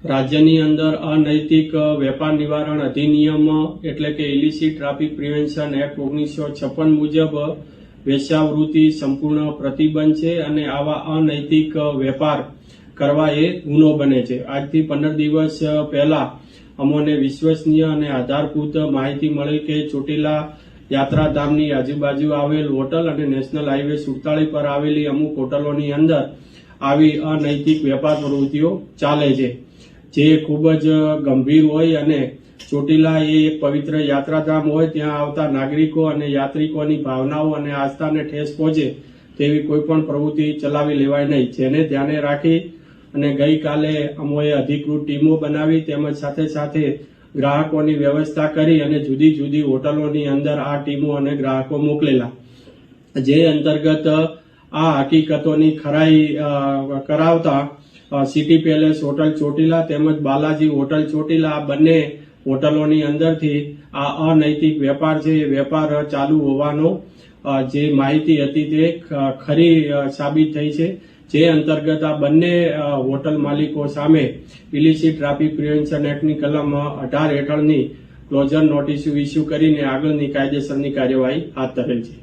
રાજ્યની અંદર અનૈતિક વેપાર નિવારણ અધિનિયમ એટલે કે ઇલિસિટ ટ્રાફિક પ્રિવેન્શન એક્ટ 1956 મુજબ વેશ્યાવૃત્તિ સંપૂર્ણ પ્રતિબંધ છે અને આવા અનૈતિક વેપાર કરવા એ ગુનો બને છે। આજથી 15 દિવસ પહેલા અમોને વિશ્વસનીય અને આધારભૂત માહિતી મળી કે ચોટીલા યાત્રાધામની આજુબાજુ આવેલ હોટલ અને નેશનલ હાઈવે 47 પર આવેલી અમુક હોટલોની અંદર આવી અનૈતિક વેપાર પ્રવૃત્તિઓ ચાલે છે, જે ખૂબ જ ગંભીર હોય અને ચોટીલા એ એક પવિત્ર યાત્રાધામ હોય, ત્યાં આવતા નાગરિકો અને યાત્રિકોની ભાવનાઓ અને આસ્થાને ઠેસ પહોંચે તેવી કોઈ પણ પ્રવૃત્તિ ચલાવી લેવાય નહીં, જેને ધ્યાને રાખી અને ગઈકાલે અમોએ અધિકૃત ટીમો બનાવી તેમજ સાથે સાથે ગ્રાહકોની વ્યવસ્થા કરી અને જુદી જુદી હોટલોની અંદર આ ટીમો અને ગ્રાહકો મોકલેલા, જે અંતર્ગત આ હકીકતોની ખરાઈ કરાવતા સિટી પેલેસ હોટલ ચોટીલા તેમજ બાલાજી હોટલ ચોટીલા આ બંને હોટલોની અંદરથી આ અનૈતિક વેપાર છે એ વેપાર ચાલુ હોવાનો જે માહિતી હતી તે ખરી સાબિત થઈ છે, જે અંતર્ગત આ બંને હોટલ માલિકો સામે ઇલિસિટ ટ્રાફિક પ્રિવેન્શન એક્ટની કલમ 18 હેઠળની ક્લોઝર નોટિસ ઇસ્યુ કરીને આગળની કાયદેસરની કાર્યવાહી હાથ ધરેલ છે।